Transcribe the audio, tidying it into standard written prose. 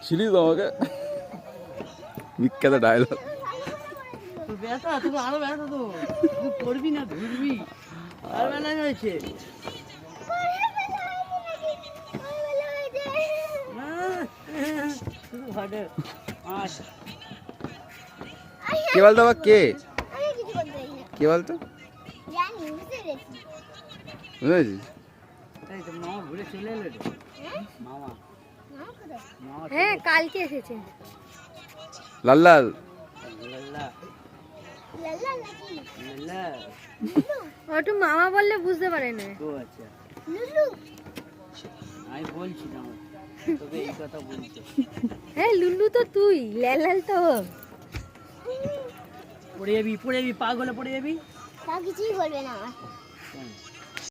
ছিলি তো আমাকে বিখ্যাত ডায়লগ। ব্যথা তুমি আরো ব্যথা তো তুই করবি না ঘুরবি আর বেলা হয়েছে কে বলতো আবার কে কে বলতো বুঝেছিস? মামা ঘুরে চলে এলো রে মামা হ্যাঁ কালকে এসেছে। লাল লাল লাল্লা লাল্লা ওটু মামা বললে বুঝতে পারে না। ও আচ্ছা আমি বলছি না তবে এই কথা বলছি হ্যাঁ লুল্লু তো তুই, লাল তো ও। পড়ে যাবি পাগলে পড়ে যাবি তা কিছুই বলবে না